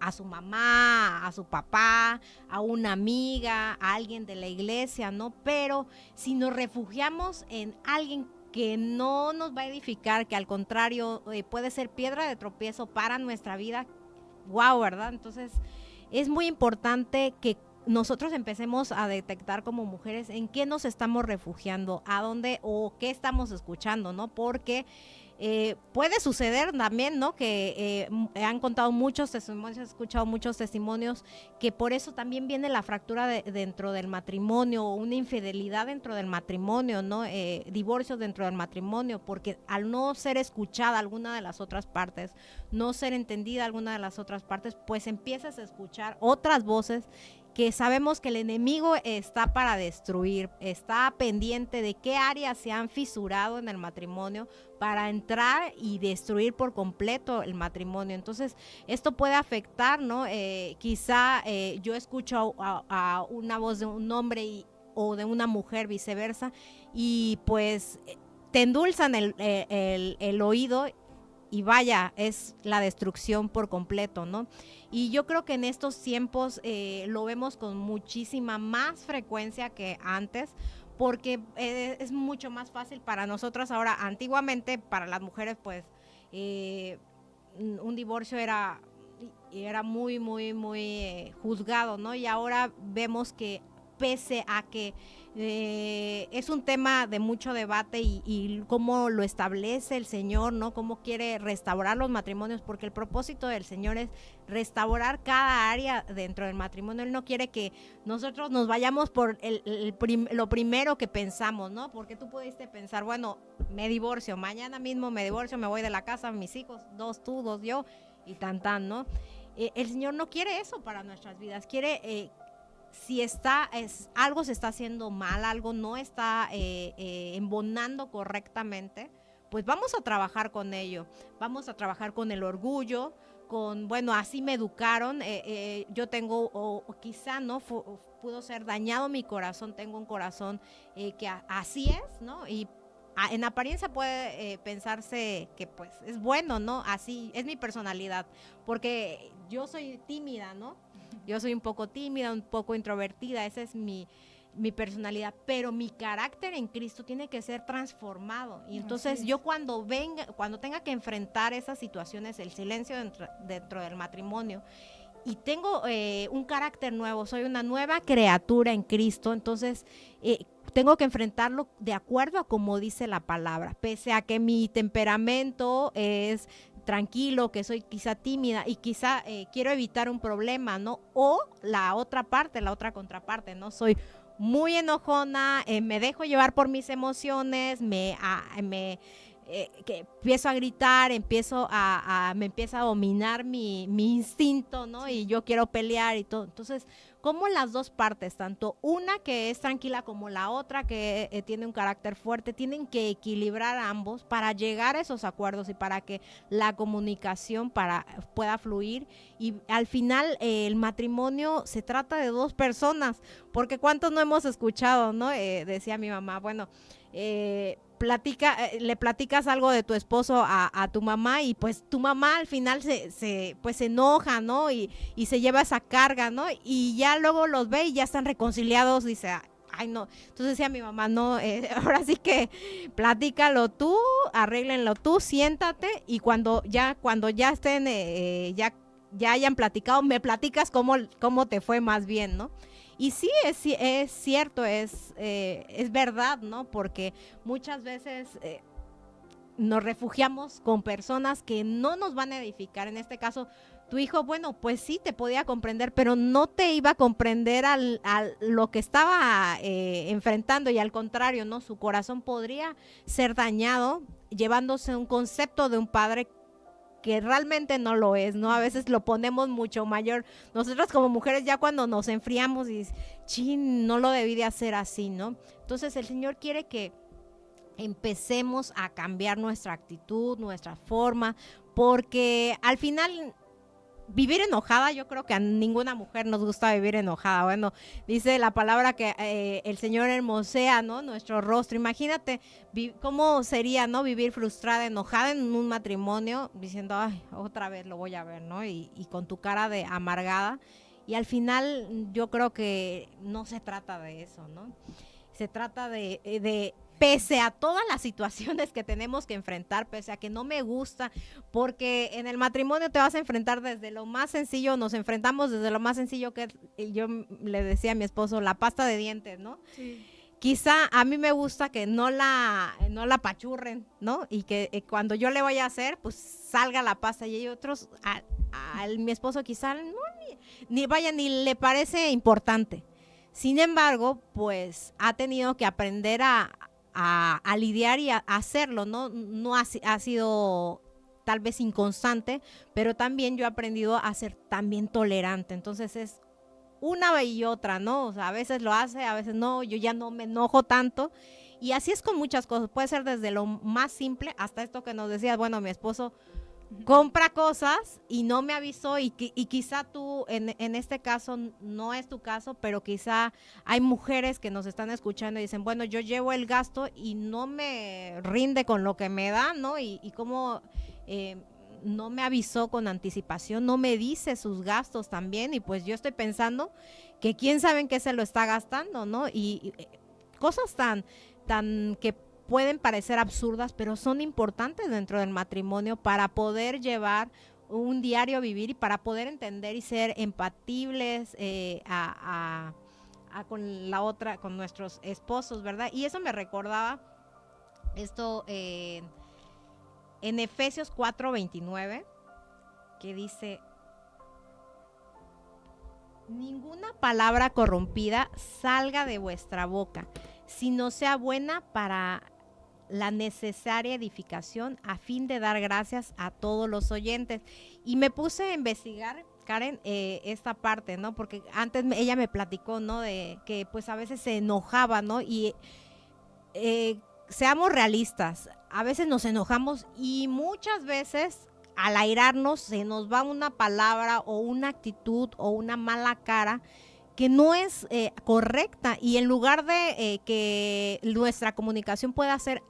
a su mamá, a su papá, a una amiga, a alguien de la iglesia, ¿no? Pero si nos refugiamos en alguien que no nos va a edificar, que al contrario puede ser piedra de tropiezo para nuestra vida, wow, ¿verdad? Entonces es muy importante que nosotros empecemos a detectar como mujeres en qué nos estamos refugiando, a dónde o qué estamos escuchando, ¿no? Porque puede suceder también, ¿no? Que han contado muchos testimonios, he escuchado muchos testimonios, que por eso también viene la fractura dentro del matrimonio, o una infidelidad dentro del matrimonio, ¿no? Divorcio dentro del matrimonio, porque al no ser escuchada alguna de las otras partes, no ser entendida alguna de las otras partes, pues empiezas a escuchar otras voces que sabemos que el enemigo está para destruir, está pendiente de qué áreas se han fisurado en el matrimonio para entrar y destruir por completo el matrimonio. Entonces, esto puede afectar, ¿no? Quizá yo escucho a una voz de un hombre o de una mujer, viceversa, y pues te endulzan el oído. Y vaya, es la destrucción por completo, ¿no? Y yo creo que en estos tiempos lo vemos con muchísima más frecuencia que antes, porque es mucho más fácil para nosotras ahora. Antiguamente, para las mujeres, pues, un divorcio era muy, muy, muy juzgado, ¿no? Y ahora vemos que pese a que es un tema de mucho debate y cómo lo establece el Señor, ¿no? Cómo quiere restaurar los matrimonios, porque el propósito del Señor es restaurar cada área dentro del matrimonio. Él no quiere que nosotros nos vayamos por lo primero que pensamos, ¿no? Porque tú pudiste pensar, bueno, me divorcio, mañana mismo me divorcio, me voy de la casa, mis hijos, 2 tú, 2 yo, y tan, ¿no? El Señor no quiere eso para nuestras vidas, quiere si algo se está haciendo mal, algo no está embonando correctamente, pues vamos a trabajar con ello, vamos a trabajar con el orgullo, con, bueno, así me educaron, yo tengo, o quizá no pudo ser dañado mi corazón, tengo un corazón que así es, ¿no? Y en apariencia puede pensarse que pues es bueno, ¿no? Así es mi personalidad, porque yo soy tímida, ¿no? Yo soy un poco tímida, un poco introvertida, esa es mi personalidad, pero mi carácter en Cristo tiene que ser transformado. Y entonces yo cuando tenga que enfrentar esas situaciones, el silencio dentro del matrimonio, y tengo un carácter nuevo, soy una nueva criatura en Cristo, entonces tengo que enfrentarlo de acuerdo a como dice la palabra, pese a que mi temperamento es tranquilo, que soy quizá tímida y quizá quiero evitar un problema, ¿no? O la otra contraparte, ¿no? Soy muy enojona, me dejo llevar por mis emociones, que empiezo a gritar, me empieza a dominar mi instinto, ¿no? Y yo quiero pelear y todo. Entonces, cómo las dos partes, tanto una que es tranquila como la otra que tiene un carácter fuerte, tienen que equilibrar a ambos para llegar a esos acuerdos y para que la comunicación pueda fluir. Y al final el matrimonio se trata de dos personas, porque cuántos no hemos escuchado, ¿no? Decía mi mamá, bueno, le platicas algo de tu esposo a tu mamá y pues tu mamá al final se enoja, ¿no? Y se lleva esa carga, ¿no? Y ya luego los ve y ya están reconciliados, dice, ay no. Entonces decía mi mamá, no, ahora sí que platícalo tú, arréglenlo tú, siéntate y cuando ya estén, ya hayan platicado, me platicas cómo te fue más bien, ¿no? Y sí, es cierto, es verdad, ¿no? Porque muchas veces nos refugiamos con personas que no nos van a edificar. En este caso, tu hijo, bueno, pues sí, te podía comprender, pero no te iba a comprender a lo que estaba enfrentando y al contrario, ¿no? Su corazón podría ser dañado llevándose un concepto de un padre que realmente no lo es, ¿no? A veces lo ponemos mucho mayor. Nosotras como mujeres ya cuando nos enfriamos y chin, no lo debí de hacer así, ¿no? Entonces el Señor quiere que empecemos a cambiar nuestra actitud, nuestra forma, porque al final vivir enojada, yo creo que a ninguna mujer nos gusta vivir enojada. Bueno, dice la palabra que el Señor hermosea, ¿no? Nuestro rostro. Imagínate cómo sería, ¿no? Vivir frustrada, enojada en un matrimonio, diciendo, ay, otra vez lo voy a ver, ¿no? Y con tu cara de amargada. Y al final yo creo que no se trata de eso, ¿no? Se trata de pese a todas las situaciones que tenemos que enfrentar, pese a que no me gusta, porque en el matrimonio te vas a enfrentar desde lo más sencillo, nos enfrentamos desde lo más sencillo que yo le decía a mi esposo, la pasta de dientes, ¿no? Sí. Quizá a mí me gusta que no la apachurren, ¿no? Y que cuando yo le vaya a hacer, pues salga la pasta. Y hay otros, mi esposo quizá ni le parece importante. Sin embargo, pues ha tenido que aprender a lidiar y a hacerlo, ¿no? No ha sido tal vez inconstante, pero también yo he aprendido a ser también tolerante. Entonces es una y otra, ¿no? O sea, a veces lo hace, a veces no, yo ya no me enojo tanto. Y así es con muchas cosas, puede ser desde lo más simple hasta esto que nos decías, bueno, mi esposo compra cosas y no me avisó y quizá tú en este caso no es tu caso, pero quizá hay mujeres que nos están escuchando y dicen, bueno, yo llevo el gasto y no me rinde con lo que me da, ¿no? Y como no me avisó con anticipación, no me dice sus gastos también y pues yo estoy pensando que quién sabe en qué se lo está gastando, ¿no? Y cosas tan que pueden parecer absurdas, pero son importantes dentro del matrimonio para poder llevar un diario vivir y para poder entender y ser empatibles con la otra, con nuestros esposos, ¿verdad? Y eso me recordaba esto en Efesios 4:29, que dice, ninguna palabra corrompida salga de vuestra boca, sino sea buena para la necesaria edificación a fin de dar gracias a todos los oyentes. Y me puse a investigar, Karen, esta parte, ¿no? Porque antes ella me platicó, ¿no? De que pues a veces se enojaba, ¿no? Y seamos realistas, a veces nos enojamos y muchas veces al airarnos se nos va una palabra o una actitud o una mala cara que no es correcta, y en lugar de que nuestra comunicación pueda ser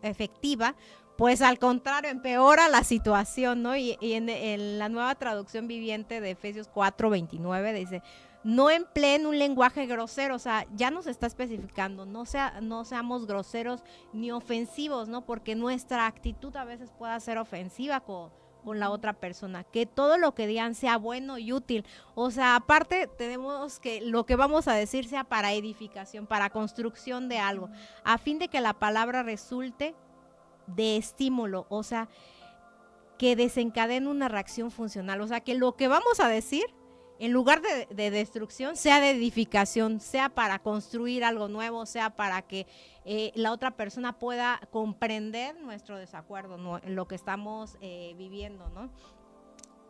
efectiva, pues al contrario, empeora la situación, ¿no? Y en la nueva traducción viviente de Efesios 4:29 dice, no empleen un lenguaje grosero, o sea, ya nos está especificando, no seamos groseros ni ofensivos, ¿no? Porque nuestra actitud a veces pueda ser ofensiva con la otra persona, que todo lo que digan sea bueno y útil. O sea, aparte tenemos que lo que vamos a decir sea para edificación, para construcción de algo, a fin de que la palabra resulte de estímulo, o sea, que desencadene una reacción funcional, o sea, que lo que vamos a decir, en lugar de destrucción, sea de edificación, sea para construir algo nuevo, sea para que la otra persona pueda comprender nuestro desacuerdo, ¿no? Lo que estamos viviendo, ¿no?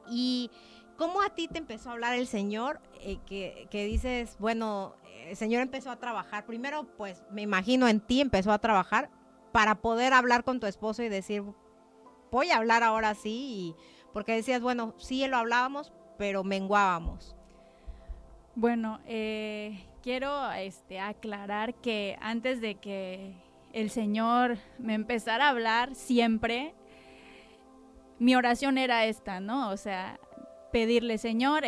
Y ¿Cómo a ti te empezó a hablar el Señor? Que dices, bueno, el Señor empezó a trabajar. Primero, pues me imagino en ti empezó a trabajar para poder hablar con tu esposo y decir, voy a hablar ahora sí. Porque decías, bueno, sí lo hablábamos, pero menguábamos.
Bueno, quiero aclarar que antes de que el Señor me empezara a hablar siempre, mi oración era esta, ¿no? O sea, pedirle, Señor,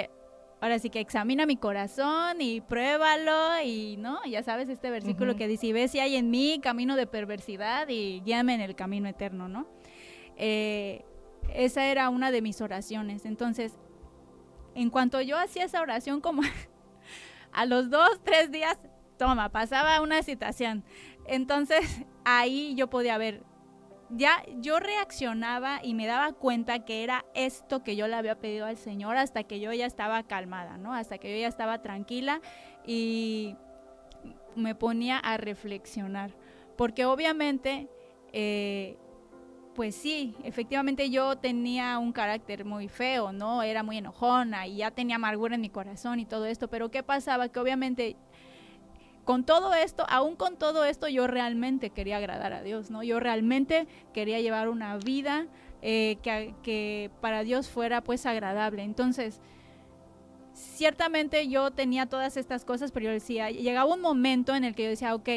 ahora sí que examina mi corazón y pruébalo y, ¿no? Ya sabes este versículo que dice, y ve si hay en mí camino de perversidad y guíame en el camino eterno, ¿no? Esa era una de mis oraciones. Entonces, en cuanto yo hacía esa oración, como a los 2-3 días, toma, pasaba una situación. Entonces, ahí yo podía ver, ya yo reaccionaba y me daba cuenta que era esto que yo le había pedido al Señor hasta que yo ya estaba calmada, ¿no? Hasta que yo ya estaba tranquila y me ponía a reflexionar. Porque obviamente, pues sí, efectivamente yo tenía un carácter muy feo, ¿no? Era muy enojona y ya tenía amargura en mi corazón y todo esto. Pero ¿qué pasaba? Que obviamente con todo esto, aún con todo esto, yo realmente quería agradar a Dios, ¿no? Yo realmente quería llevar una vida que para Dios fuera pues agradable. Entonces, ciertamente yo tenía todas estas cosas, pero yo decía, llegaba un momento en el que yo decía, ok,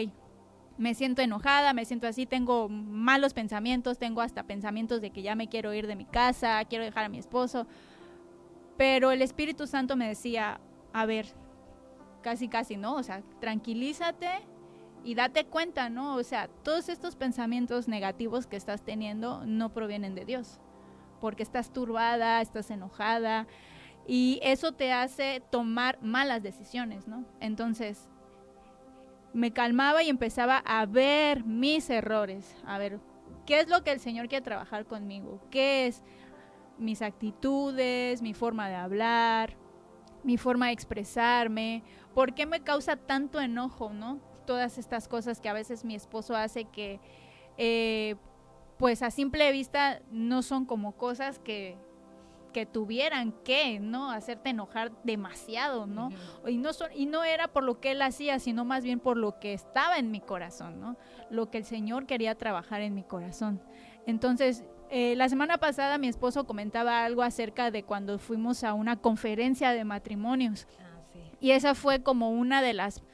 me siento enojada, me siento así, tengo malos pensamientos, tengo hasta pensamientos de que ya me quiero ir de mi casa, quiero dejar a mi esposo. Pero el Espíritu Santo me decía, a ver, casi, ¿no? O sea, tranquilízate y date cuenta, ¿no? O sea, todos estos pensamientos negativos que estás teniendo no provienen de Dios, porque estás turbada, estás enojada y eso te hace tomar malas decisiones, ¿no? Entonces, me calmaba y empezaba a ver mis errores, a ver qué es lo que el Señor quiere trabajar conmigo, qué es mis actitudes, mi forma de hablar, mi forma de expresarme, por qué me causa tanto enojo, ¿no? Todas estas cosas que a veces mi esposo hace que, pues a simple vista no son como cosas que tuvieran que, ¿no? Hacerte enojar demasiado, ¿no? Y no era por lo que él hacía, sino más bien por lo que estaba en mi corazón, ¿no? Lo que el Señor quería trabajar en mi corazón. Entonces, la semana pasada mi esposo comentaba algo acerca de cuando fuimos a una conferencia de matrimonios. Sí. Y esa fue como una de las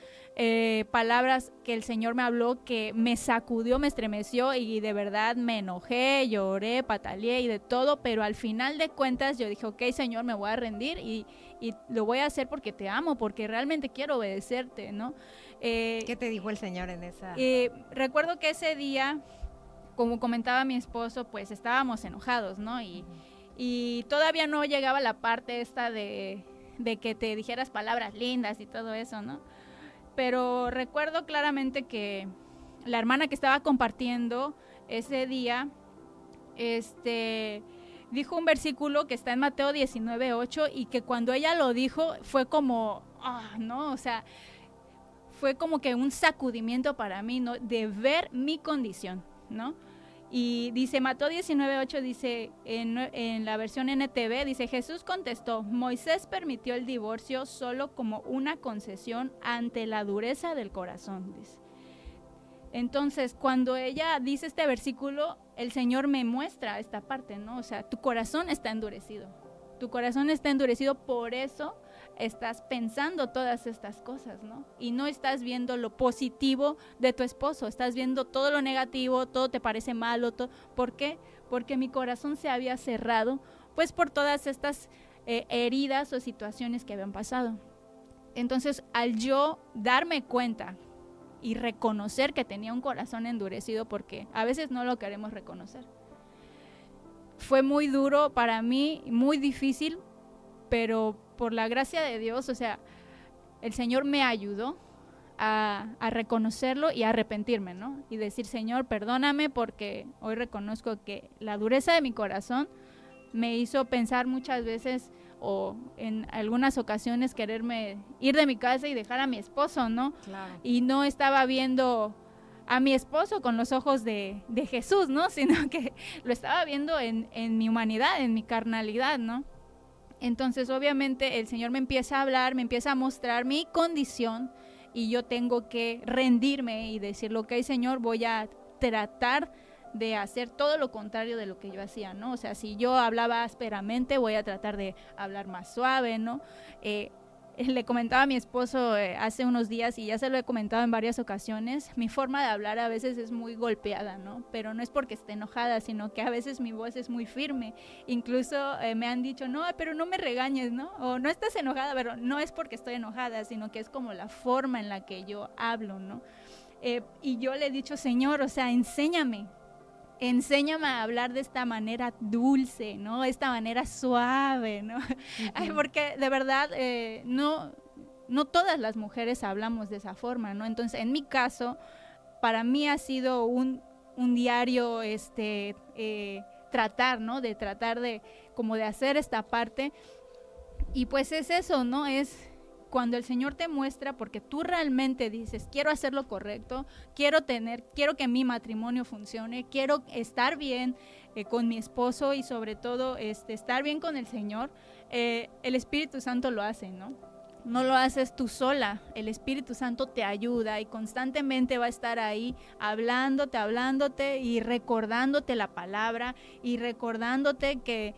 palabras que el Señor me habló, que me sacudió, me estremeció y de verdad me enojé, lloré, pataleé y de todo, pero al final de cuentas yo dije, ok, Señor, me voy a rendir y lo voy a hacer porque te amo, porque realmente quiero obedecerte, ¿no?
¿Qué te dijo el Señor en esa?
Recuerdo que ese día, como comentaba mi esposo, pues estábamos enojados, ¿no? Y todavía no llegaba la parte esta de que te dijeras palabras lindas y todo eso, ¿no? Pero recuerdo claramente que la hermana que estaba compartiendo ese día, dijo un versículo que está en Mateo 19:8 y que cuando ella lo dijo fue como, ¿no? O sea, fue como que un sacudimiento para mí, ¿no? De ver mi condición, ¿no? Y dice, Mateo 19:8 dice, en la versión NTV, dice, Jesús contestó, Moisés permitió el divorcio solo como una concesión ante la dureza del corazón, dice. Entonces, cuando ella dice este versículo, el Señor me muestra esta parte, ¿no? O sea, tu corazón está endurecido. Tu corazón está endurecido, por eso estás pensando todas estas cosas, ¿no? Y no estás viendo lo positivo de tu esposo, estás viendo todo lo negativo, todo te parece malo. ¿Por qué? Porque mi corazón se había cerrado, pues por todas estas heridas o situaciones que habían pasado. Entonces, al yo darme cuenta y reconocer que tenía un corazón endurecido, porque a veces no lo queremos reconocer, fue muy duro para mí, muy difícil, pero por la gracia de Dios, o sea, el Señor me ayudó a reconocerlo y a arrepentirme, ¿no? Y decir, Señor, perdóname porque hoy reconozco que la dureza de mi corazón me hizo pensar muchas veces o en algunas ocasiones quererme ir de mi casa y dejar a mi esposo, ¿no? Claro. Y no estaba viendo a mi esposo con los ojos de Jesús, ¿no? Sino que lo estaba viendo en mi humanidad, en mi carnalidad, ¿no? Entonces, obviamente, el Señor me empieza a hablar, me empieza a mostrar mi condición y yo tengo que rendirme y decirle, ok, Señor, voy a tratar de hacer todo lo contrario de lo que yo hacía, ¿no? O sea, si yo hablaba ásperamente, voy a tratar de hablar más suave, ¿no? Le comentaba a mi esposo hace unos días, y ya se lo he comentado en varias ocasiones, mi forma de hablar a veces es muy golpeada, ¿no? Pero no es porque esté enojada, sino que a veces mi voz es muy firme. Incluso me han dicho, no, pero no me regañes, ¿no? O no estás enojada, pero no es porque estoy enojada, sino que es como la forma en la que yo hablo, ¿no? Y yo le he dicho, Señor, o sea, enséñame a hablar de esta manera dulce, ¿no? Esta manera suave, ¿no? Ay, porque de verdad no todas las mujeres hablamos de esa forma, ¿no? Entonces, en mi caso, para mí ha sido un diario tratar, ¿no? De tratar de como de hacer esta parte. Y pues es eso, ¿no? Es cuando el Señor te muestra, porque tú realmente dices, quiero hacer lo correcto, quiero que mi matrimonio funcione, quiero estar bien con mi esposo y sobre todo estar bien con el Señor, el Espíritu Santo lo hace, ¿no? No lo haces tú sola, el Espíritu Santo te ayuda y constantemente va a estar ahí hablándote y recordándote la palabra y recordándote que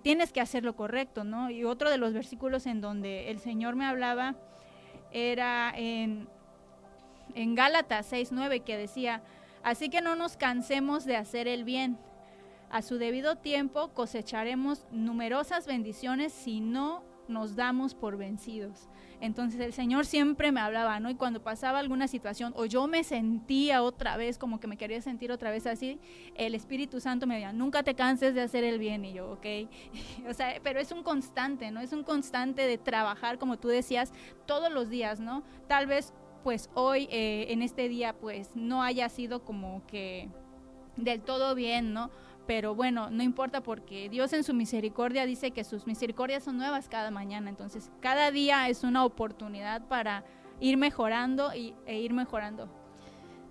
tienes que hacer lo correcto, ¿no? Y otro de los versículos en donde el Señor me hablaba era en Gálatas 6:9, que decía, así que no nos cansemos de hacer el bien. A su debido tiempo cosecharemos numerosas bendiciones si no nos damos por vencidos. Entonces el Señor siempre me hablaba, ¿no? Y cuando pasaba alguna situación o yo me sentía otra vez, como que me quería sentir otra vez así, el Espíritu Santo me decía, nunca te canses de hacer el bien. Y yo, ok. O sea, pero es un constante, ¿no? Es un constante de trabajar, como tú decías, todos los días, ¿no? Tal vez pues hoy, en este día, pues no haya sido como que del todo bien, ¿no? Pero bueno, no importa, porque Dios en su misericordia dice que sus misericordias son nuevas cada mañana. Entonces, cada día es una oportunidad para ir mejorando e ir mejorando.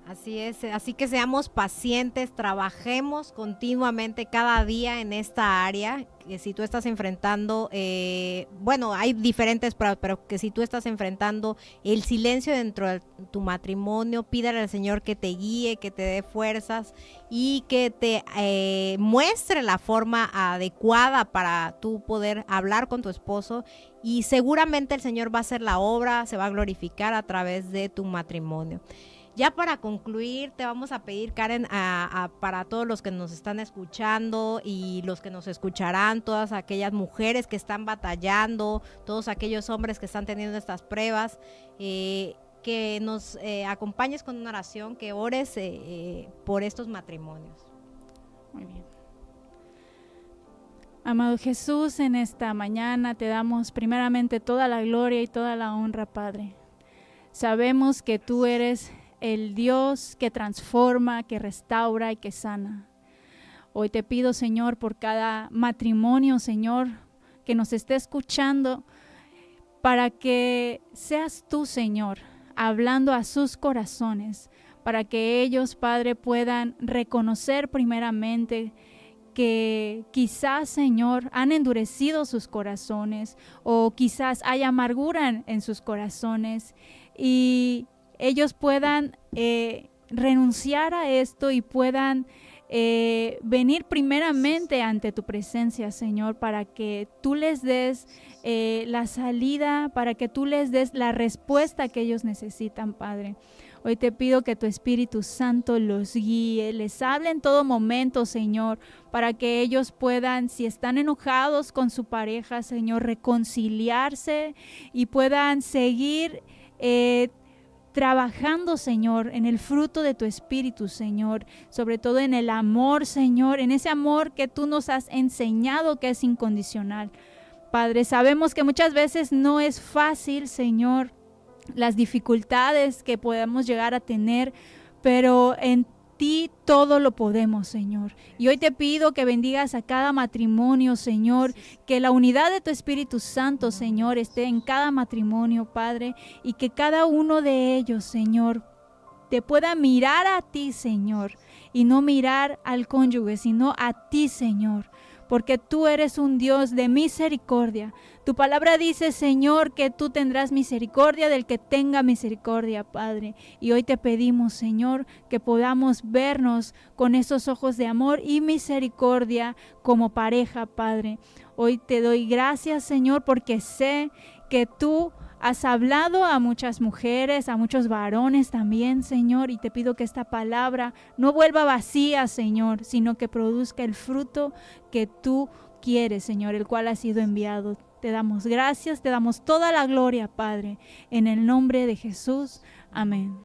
Así es, así que seamos pacientes, trabajemos continuamente cada día en esta área, que si tú estás enfrentando, bueno, hay diferentes pruebas, pero que si tú estás enfrentando el silencio dentro de tu matrimonio, pídale al Señor que te guíe, que te dé fuerzas y que te muestre la forma adecuada para tú poder hablar con tu esposo, y seguramente el Señor va a hacer la obra, se va a glorificar a través de tu matrimonio. Ya para concluir, te vamos a pedir, Karen, para todos los que nos están escuchando y los que nos escucharán, todas aquellas mujeres que están batallando, todos aquellos hombres que están teniendo estas pruebas, que nos acompañes con una oración, que ores por estos matrimonios.
Muy bien. Amado Jesús, en esta mañana te damos primeramente toda la gloria y toda la honra, Padre. Sabemos que tú eres el Dios que transforma, que restaura y que sana. Hoy te pido, Señor, por cada matrimonio, Señor, que nos esté escuchando, para que seas tú, Señor, hablando a sus corazones, para que ellos, Padre, puedan reconocer primeramente que quizás, Señor, han endurecido sus corazones, o quizás hay amargura en sus corazones, y ellos puedan renunciar a esto y puedan venir primeramente ante tu presencia, Señor, para que tú les des la salida, para que tú les des la respuesta que ellos necesitan, Padre. Hoy te pido que tu Espíritu Santo los guíe, les hable en todo momento, Señor, para que ellos puedan, si están enojados con su pareja, Señor, reconciliarse y puedan seguir trabajando, Señor, en el fruto de tu Espíritu, Señor, sobre todo en el amor, Señor, en ese amor que tú nos has enseñado que es incondicional. Padre, sabemos que muchas veces no es fácil, Señor, las dificultades que podamos llegar a tener, pero en ti todo lo podemos, Señor. Y hoy te pido que bendigas a cada matrimonio, Señor, que la unidad de tu Espíritu Santo, Señor, esté en cada matrimonio, Padre, y que cada uno de ellos, Señor, te pueda mirar a ti, Señor, y no mirar al cónyuge, sino a ti, Señor,
porque tú eres un Dios de misericordia. Tu palabra dice, Señor, que tú tendrás misericordia del que tenga misericordia, Padre. Y hoy te pedimos, Señor, que podamos vernos con esos ojos de amor y misericordia como pareja, Padre. Hoy te doy gracias, Señor, porque sé que tú has hablado a muchas mujeres, a muchos varones también, Señor, y te pido que esta palabra no vuelva vacía, Señor, sino que produzca el fruto que tú quieres, Señor, el cual ha sido enviado. Te damos gracias, te damos toda la gloria, Padre, en el nombre de Jesús. Amén.